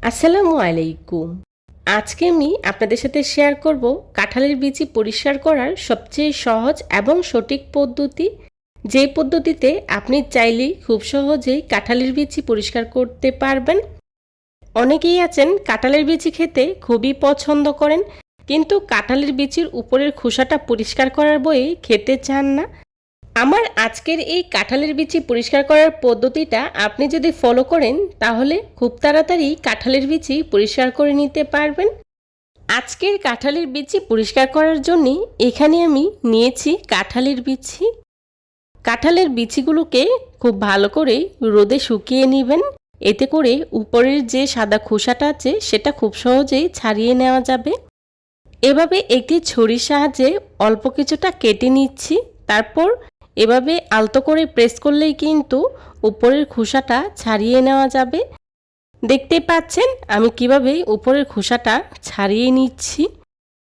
আসসালামু আলাইকুম। আজকে আমি আপনাদের সাথে শেয়ার করব কাঁঠালের বিচি পরিষ্কার করার সবচেয়ে সহজ এবং সঠিক পদ্ধতি, যে পদ্ধতিতে আপনি চাইলেই খুব সহজেই কাঁঠালের বিচি পরিষ্কার করতে পারবেন। অনেকেই আছেন কাঁঠালের বিচি খেতে খুবই পছন্দ করেন, কিন্তু কাঁঠালের বিচির উপরের খোসাটা পরিষ্কার করার বয়ে খেতে চান না। আমার আজকের এই কাঁঠালের বিচি পরিষ্কার করার পদ্ধতিটা আপনি যদি ফলো করেন তাহলে খুব তাড়াতাড়ি কাঁঠালের বিচি পরিষ্কার করে নিতে পারবেন। আজকের কাঁঠালের বিচি পরিষ্কার করার জন্য এখানে আমি নিয়েছি কাঁঠালের বিচি। কাঁঠালের বিচিগুলোকে খুব ভালো করে রোদে শুকিয়ে নেবেন, এতে করে উপরের যে সাদা খোসাটা আছে সেটা খুব সহজেই ছাড়িয়ে নেওয়া যাবে। এভাবে একটি ছুরির সাহায্যে অল্প কিছুটা কেটে নিচ্ছি, তারপর এভাবে আলতো করে প্রেস করলেই কিন্তু উপরের খোসাটা ছাড়িয়ে নেওয়া যাবে। দেখতে পাচ্ছেন আমি কিভাবে উপরের খোসাটা ছাড়িয়ে নিচ্ছি।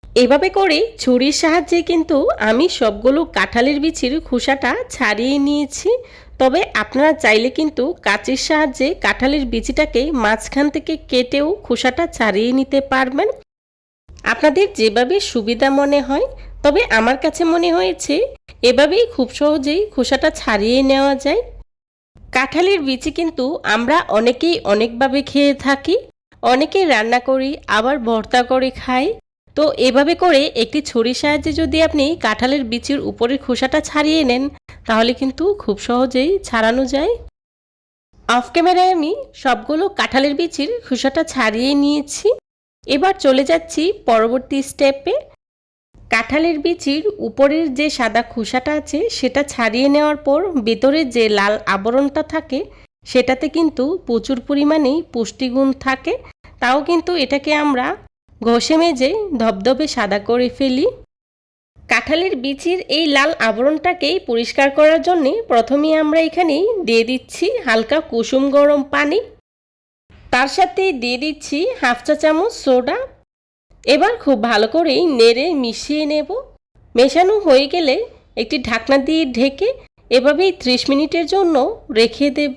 এভাবে করে ছুরির সাহায্যে কিন্তু আমি সবগুলো কাঁঠালের বিচির খোসাটা ছাড়িয়ে নিয়েছি। তবে আপনারা চাইলে কিন্তু কাঁচির সাহায্যে কাঁঠালের বিচিটাকে মাঝখান থেকে কেটেও খোসাটা ছাড়িয়ে নিতে পারবেন, আপনাদের যেভাবে সুবিধা মনে হয়। তবে আমার কাছে মনে হয়েছে এভাবেই খুব সহজেই খোসাটা ছাড়িয়ে নেওয়া যায়। কাঁঠালের বিচি কিন্তু আমরা অনেকেই অনেকভাবে খেয়ে থাকি, অনেকেই রান্না করি, আবার ভর্তা করে খাই। তো এভাবে করে একটি ছুরির সাহায্যে যদি আপনি কাঁঠালের বিচির উপরের খোসাটা ছাড়িয়ে নেন তাহলে কিন্তু খুব সহজেই ছাড়ানো যায়। অফ ক্যামেরায় আমি সবগুলো কাঁঠালের বিচির খোসাটা ছাড়িয়ে নিয়েছি। এবার চলে যাচ্ছি পরবর্তী স্টেপে। কাঁঠালের বিচির উপরের যে সাদা খোসাটা আছে সেটা ছাড়িয়ে নেওয়ার পর ভেতরে যে লাল আবরণটা থাকে সেটাতে কিন্তু প্রচুর পরিমাণেই পুষ্টিগুণ থাকে। তাও কিন্তু এটাকে আমরা ঘষে মেজে ধবধবে সাদা করে ফেলি। কাঁঠালের বিচির এই লাল আবরণটাকেই পরিষ্কার করার জন্য প্রথমেই আমরা এখানেই দিয়ে দিচ্ছি হালকা কুসুম গরম পানি, তার সাথে দিয়ে দিচ্ছি হাফ চা চামচ সোডা। এবার খুব ভালো করেই নেড়ে মিশিয়ে নেব। মেশানো হয়ে গেলে একটি ঢাকনা দিয়ে ঢেকে এভাবেই 30 মিনিটের জন্য রেখে দেব।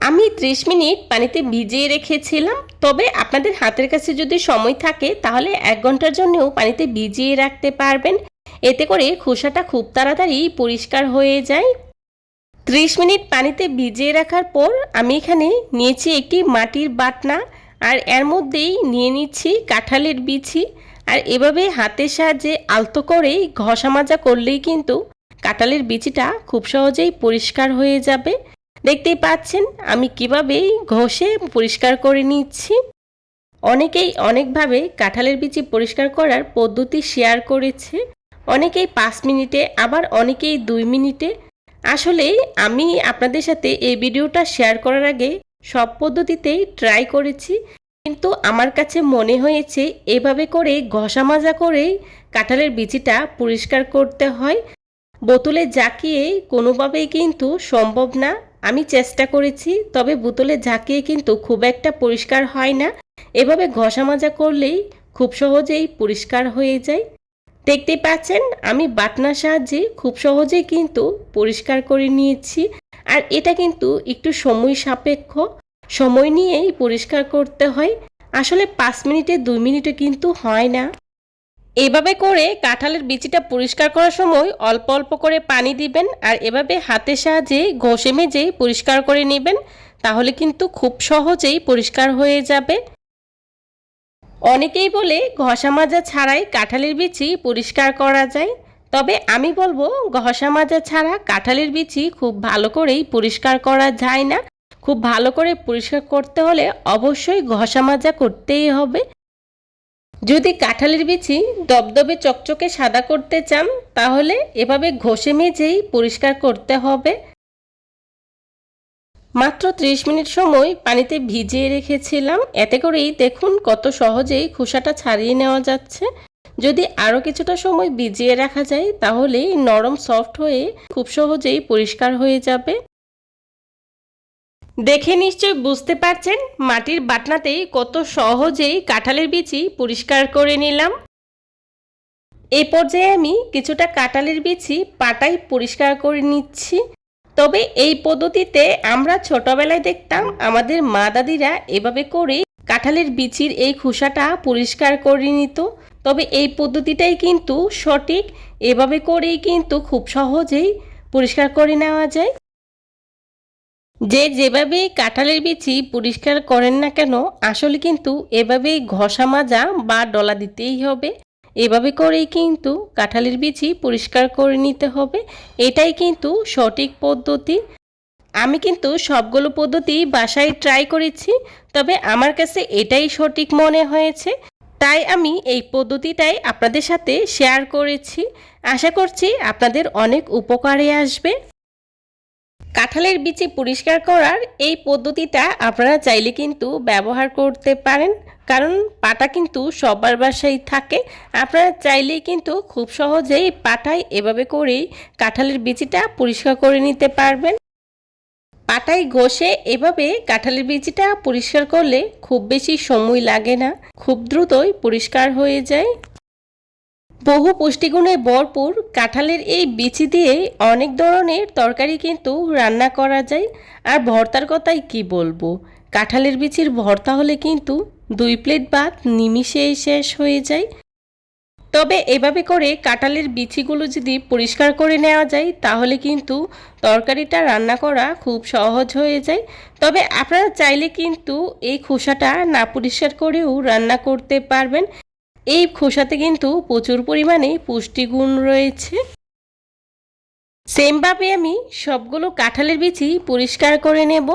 আমি 30 মিনিট পানিতে ভিজিয়ে রেখেছিলাম, তবে আপনাদের হাতের কাছে যদি সময় থাকে তাহলে 1 ঘন্টার জন্যও পানিতে ভিজিয়ে রাখতে পারবেন, এতে করে খোসাটা খুব তাড়াতাড়ি পরিষ্কার হয়ে যায়। 30 মিনিট পানিতে ভিজিয়ে রাখার পর আমি এখানে নিয়েছি একটি মাটির বাটনা, আর এর মধ্যেই নিয়ে নিচ্ছি কাঁঠালের বিচি। আর এভাবে হাতের সাহায্যে আলতো করেই ঘষা মাজা করলেই কিন্তু কাঁঠালের বিচিটা খুব সহজেই পরিষ্কার হয়ে যাবে। দেখতেই পাচ্ছেন আমি কিভাবে ঘষে পরিষ্কার করে নিচ্ছি। অনেকেই অনেকভাবে কাঁঠালের বিচি পরিষ্কার করার পদ্ধতি শেয়ার করেছে, অনেকেই 5 মিনিটে, আবার অনেকেই 2 মিনিটে। আসলে আমি আপনাদের সাথে এই ভিডিওটা শেয়ার করার আগে সব পদ্ধতিতেই ট্রাই করেছি, কিন্তু আমার কাছে মনে হয়েছে এভাবে করে ঘষা মাজা করেই কাঁঠালের বিচিটা পরিষ্কার করতে হয়। বোতলে ঝাঁকিয়ে কোনোভাবেই কিন্তু সম্ভব না। আমি চেষ্টা করেছি, তবে বোতলে ঝাঁকিয়ে কিন্তু খুব একটা পরিষ্কার হয় না। এভাবে ঘষা মাজা করলেই খুব সহজেই পরিষ্কার হয়ে যায়। দেখতে পাচ্ছেন আমি বাটনার সাহায্যে খুব সহজেই কিন্তু পরিষ্কার করে নিয়েছি। আর এটা কিন্তু একটু সময় সাপেক্ষ, সময় নিয়েই পরিষ্কার করতে হয়। আসলে 5 মিনিটে 2 মিনিটে কিন্তু হয় না। এভাবে করে কাঁঠালের বিচিটা পরিষ্কার করার সময় অল্প অল্প করে পানি দিবেন, আর এভাবে হাতের সাহায্যে ঘষে মেজে পরিষ্কার করে নেবেন, তাহলে কিন্তু খুব সহজেই পরিষ্কার হয়ে যাবে। অনেকেই বলে ঘষা মাজা ছাড়াই কাঁঠালের বিচি পরিষ্কার করা যায়, তবে আমি বলবো ঘষা মাজা ছাড়া কাঁঠালের বিচি খুব ভালো করেই পরিষ্কার করা যায় না। খুব ভালো করে পরিষ্কার করতে হলে অবশ্যই ঘষা মাজা করতেই হবে। যদি কাঁঠালের বিচি দবদবে চকচকে সাদা করতে চান তাহলে এভাবে ঘষে মেজেই পরিষ্কার করতে হবে। মাত্র 30 মিনিট সময় পানিতে ভিজিয়ে রেখেছিলাম, এতে করেই দেখুন কত সহজেই খোসাটা ছাড়িয়ে নেওয়া যাচ্ছে। যদি আরও কিছুটা সময় ভিজিয়ে রাখা যায় তাহলে নরম সফট হয়ে খুব সহজেই পরিষ্কার হয়ে যাবে। দেখে নিশ্চয় বুঝতে পারছেন মাটির বাটনাতেই কত সহজেই কাঁঠালের বিচি পরিষ্কার করে নিলাম। এই পর্যায়ে আমি কিছুটা কাঁঠালের বিচি পাটায় পরিষ্কার করে নিচ্ছি। তবে এই পদ্ধতিতে আমরা ছোটবেলায় দেখতাম আমাদের মা দাদিরা এভাবে করে কাঁঠালের বিচির এই খোসাটা পরিষ্কার করে নিত। তবে এই পদ্ধতিটাই কিন্তু সঠিক, এভাবে করেই কিন্তু খুব সহজেই পরিষ্কার করে নেওয়া যায়। যে যেভাবে কাঁঠালের বিচি পরিষ্কার করেন না কেন, আসলে কিন্তু এভাবেই ঘষা মাজা বা ডলা দিতেই হবে। এভাবে করেই কিন্তু কাঁঠালের বিচি পরিষ্কার করে নিতে হবে, এটাই কিন্তু সঠিক পদ্ধতি। আমি কিন্তু সবগুলো পদ্ধতি বাসায় ট্রাই করেছি, তবে আমার কাছে এটাই সঠিক মনে হয়েছে, তাই আমি এই পদ্ধতিটাই আপনাদের সাথে শেয়ার করেছি। আশা করছি আপনাদের অনেক উপকারে আসবে। কাঁঠালের বিচি পরিষ্কার করার এই পদ্ধতিটা আপনারা চাইলে কিন্তু ব্যবহার করতে পারেন, কারণ পাটা কিন্তু সবার বাসায় থাকে। আপনারা চাইলেই কিন্তু খুব সহজেই পাটায় এভাবে করেই কাঁঠালের বিচিটা পরিষ্কার করে নিতে পারবেন। পাটায় ঘষে এভাবে কাঁঠালের বিচিটা পরিষ্কার করলে খুব বেশি সময় লাগে না, খুব দ্রুতই পরিষ্কার হয়ে যায়। বহু পুষ্টিগুণে ভরপুর কাঁঠালের এই বিচি দিয়ে অনেক ধরনের তরকারি কিন্তু রান্না করা যায়। আর ভর্তার কথাই কি বলবো, কাঁঠালের বিচির ভর্তা হলে কিন্তু 2 প্লেট ভাত নিমিষেই শেষ হয়ে যায়। তবে এভাবে করে কাঁঠালের বিচিগুলো যদি পরিষ্কার করে নেওয়া যায়, তাহলে কিন্তু তরকারিটা রান্না করা খুব সহজ হয়ে যায়। তবে আপনারা চাইলে কিন্তু এই খোসাটা না পরিষ্কার করেও রান্না করতে পারবেন। এই খোসাতে কিন্তু প্রচুর পরিমাণে পুষ্টিগুণ রয়েছে। সেমভাবে আমি সবগুলো কাঁঠালের বিচি পরিষ্কার করে নেব।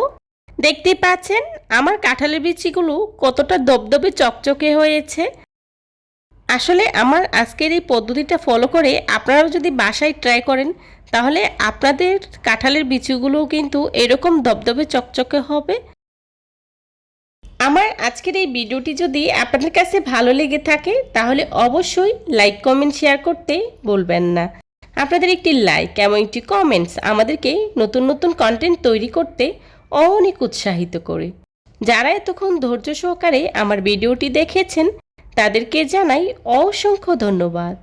দেখতে পাচ্ছেন আমার কাঁঠালের বিচিগুলো কতটা দবদবে চকচকে হয়েছে। আসলে আমার আজকের এই পদ্ধতিটা ফলো করে আপনারাও যদি বাসায় ট্রাই করেন, তাহলে আপনাদের কাঁঠালের বিচিগুলোও কিন্তু এরকম দবদবে চকচকে হবে। আমার আজকের এই ভিডিওটি যদি আপনাদের কাছে ভালো লেগে থাকে, তাহলে অবশ্যই লাইক কমেন্ট শেয়ার করতে বলবেন না। আপনাদের একটি লাইক এবং একটি কমেন্টস আমাদেরকে নতুন নতুন কন্টেন্ট তৈরি করতে অনেক উৎসাহিত করে। যারা এতক্ষণ ধৈর্য সহকারে আমার ভিডিওটি দেখেছেন, তাদেরকে জানাই অসংখ্য ধন্যবাদ।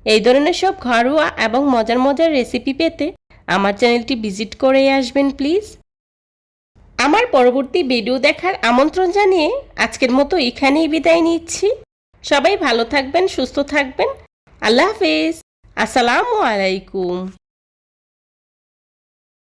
এই ধরনের সব ঘরোয়া এবং মজার মজার রেসিপি পেতে আমার চ্যানেলটি ভিজিট করে আসবেন প্লিজ। আমার পরবর্তী ভিডিও দেখার আমন্ত্রণ জানিয়ে আজকের মতো এখানেই বিদায় নিচ্ছি। সবাই ভালো থাকবেন, সুস্থ থাকবেন। আল্লাহ হাফেজ। আসসালামু আলাইকুম।